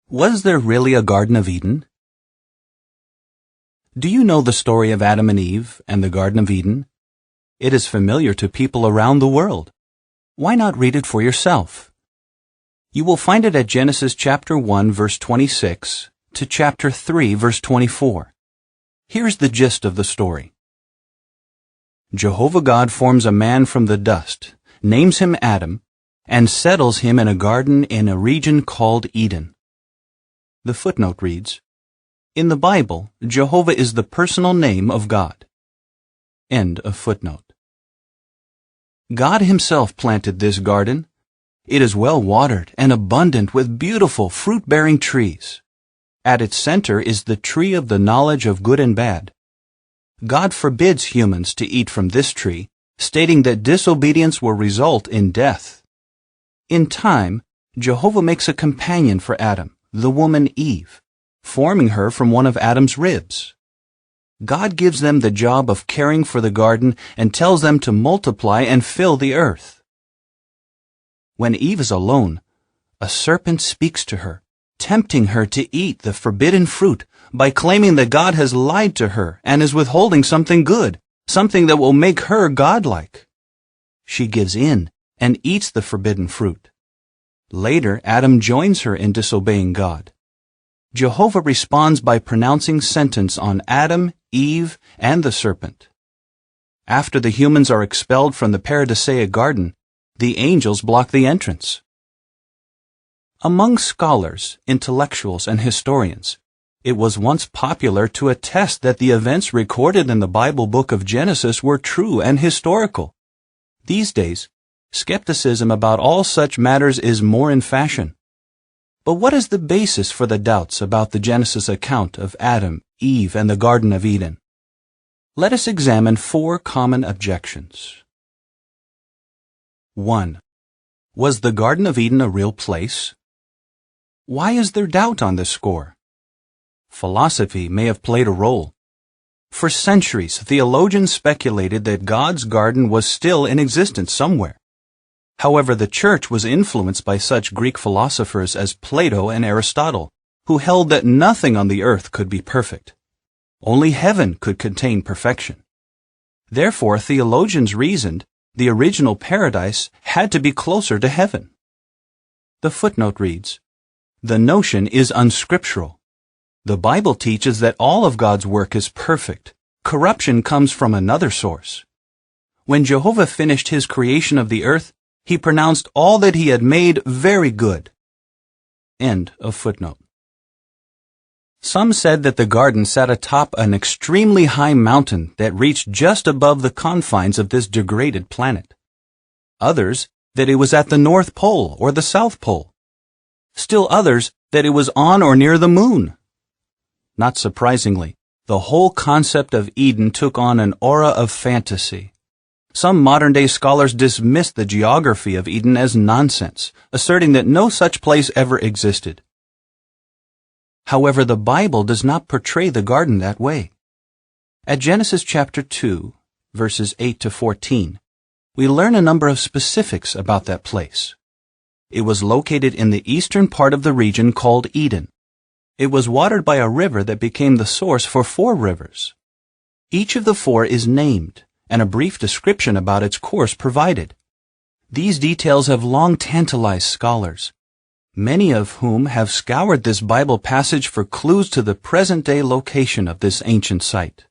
Was there really a Garden of Eden? Do you know the story of Adam and Eve and the Garden of Eden? It is familiar to people around the world. Why not read it for yourself? You will find it at Genesis chapter 1 verse 26 to chapter 3 verse 24. Here's the gist of the story. Jehovah God forms a man from the dust, names him Adam, and settles him in a garden in a region called Eden. The footnote reads, in the Bible, Jehovah is the personal name of God. End of footnote. God himself planted this garden. It is well watered and abundant with beautiful fruit-bearing trees. At its center is the tree of the knowledge of good and bad. God forbids humans to eat from this tree, stating that disobedience will result in death. In time, Jehovah makes a companion for Adam, the woman Eve, forming her from one of Adam's ribs. God gives them the job of caring for the garden and tells them to multiply and fill the earth. When Eve is alone, a serpent speaks to her, tempting her to eat the forbidden fruit by claiming that God has lied to her and is withholding something good, something that will make her godlike. She gives in and eats the forbidden fruit. Later, Adam joins her in disobeying God. Jehovah responds by pronouncing sentence on Adam, Eve, and the serpent. After the humans are expelled from the paradisaic garden, the angels block the entrance. Among scholars, intellectuals, and historians, it was once popular to attest that the events recorded in the Bible book of Genesis were true and historical. These days, skepticism about all such matters is more in fashion. But what is the basis for the doubts about the Genesis account of Adam, Eve, and the Garden of Eden? Let us examine 4 common objections. 1. Was the Garden of Eden a real place? Why is there doubt on this score? Philosophy may have played a role. For centuries, theologians speculated that God's garden was still in existence somewhere. However, the church was influenced by such Greek philosophers as Plato and Aristotle, who held that nothing on the earth could be perfect. Only heaven could contain perfection. Therefore, theologians reasoned the original paradise had to be closer to heaven. The footnote reads, the notion is unscriptural. The Bible teaches that all of God's work is perfect. Corruption comes from another source. When Jehovah finished his creation of the earth, he pronounced all that he had made very good. End of footnote. Some said that the garden sat atop an extremely high mountain that reached just above the confines of this degraded planet. Others that it was at the North Pole or the South Pole. Still others that it was on or near the moon. Not surprisingly, the whole concept of Eden took on an aura of fantasy. Some modern-day scholars dismiss the geography of Eden as nonsense, asserting that no such place ever existed. However, the Bible does not portray the garden that way. At Genesis chapter 2, verses 8 to 14, we learn a number of specifics about that place. It was located in the eastern part of the region called Eden. It was watered by a river that became the source for 4 rivers. Each of the 4 is named, and a brief description about its course provided. These details have long tantalized scholars, many of whom have scoured this Bible passage for clues to the present-day location of this ancient site.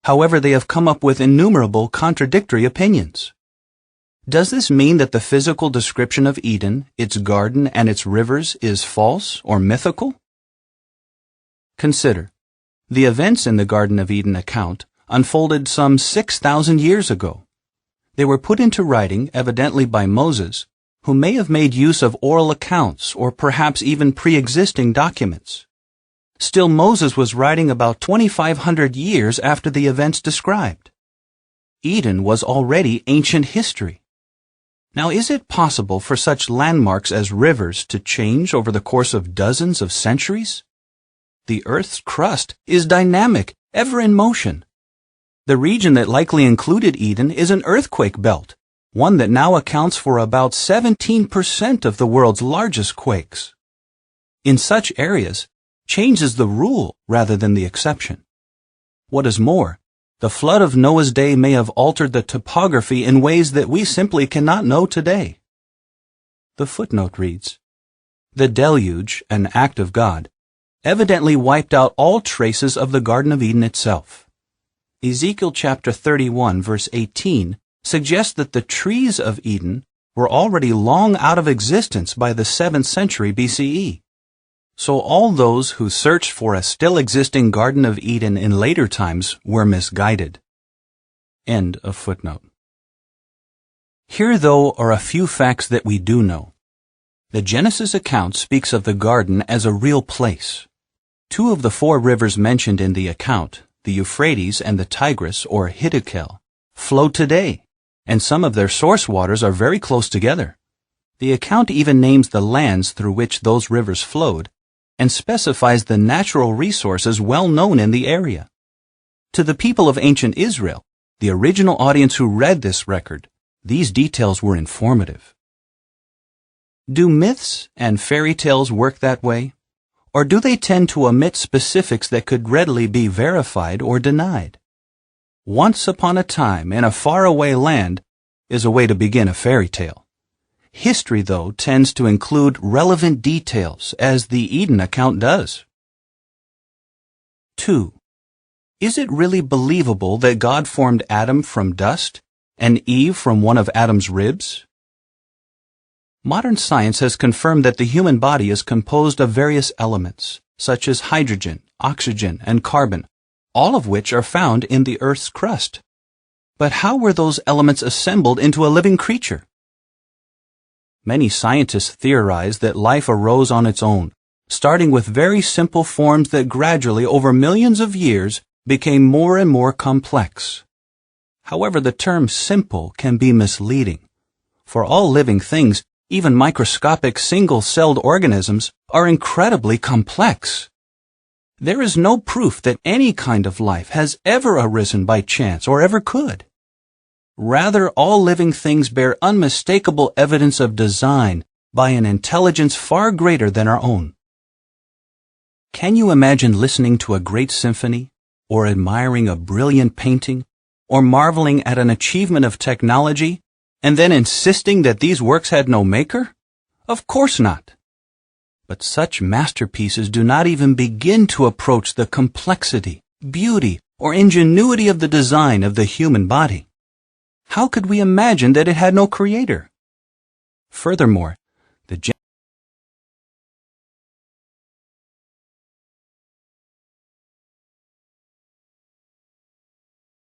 However, they have come up with innumerable contradictory opinions. Does this mean that the physical description of Eden, its garden, and its rivers is false or mythical? Consider, the events in the Garden of Eden account unfolded some 6,000 years ago. They were put into writing, evidently by Moses, who may have made use of oral accounts or perhaps even pre-existing documents. Still, Moses was writing about 2,500 years after the events described. Eden was already ancient history. Now, is it possible for such landmarks as rivers to change over the course of dozens of centuries? The Earth's crust is dynamic, ever in motion. The region that likely included Eden is an earthquake belt, one that now accounts for about 17% of the world's largest quakes. in such areas, change is the rule rather than the exception. What is more, the flood of Noah's day may have altered the topography in ways that we simply cannot know today. The footnote reads, "The deluge, an act of God, evidently wiped out all traces of the Garden of Eden itself." Ezekiel chapter 31 verse 18 suggests that the trees of Eden were already long out of existence by the 7th century BCE. So all those who searched for a still existing Garden of Eden in later times were misguided. End of footnote. Here, though, are a few facts that we do know. The Genesis account speaks of the garden as a real place. 2 of the 4 rivers mentioned in the account, the Euphrates and the Tigris, or Hiddekel, flow today, and some of their source waters are very close together. The account even names the lands through which those rivers flowed, and specifies the natural resources well known in the area. To the people of ancient Israel, the original audience who read this record, these details were informative. Do myths and fairy tales work that way? Or do they tend to omit specifics that could readily be verified or denied? Once upon a time in a faraway land is a way to begin a fairy tale. History, though, tends to include relevant details, as the Eden account does. 2. Is it really believable that God formed Adam from dust and Eve from one of Adam's ribs? Modern science has confirmed that the human body is composed of various elements, such as hydrogen, oxygen, and carbon, all of which are found in the Earth's crust. But how were those elements assembled into a living creature? Many scientists theorize that life arose on its own, starting with very simple forms that gradually, over millions of years, became more and more complex. However, the term simple can be misleading. For all living things, even microscopic single-celled organisms, are incredibly complex. There is no proof that any kind of life has ever arisen by chance or ever could. Rather, all living things bear unmistakable evidence of design by an intelligence far greater than our own. Can you imagine listening to a great symphony, or admiring a brilliant painting, or marveling at an achievement of technology, and then insisting that these works had no maker? Of course not. But such masterpieces do not even begin to approach the complexity, beauty, or ingenuity of the design of the human body. How could we imagine that it had no creator? Furthermore,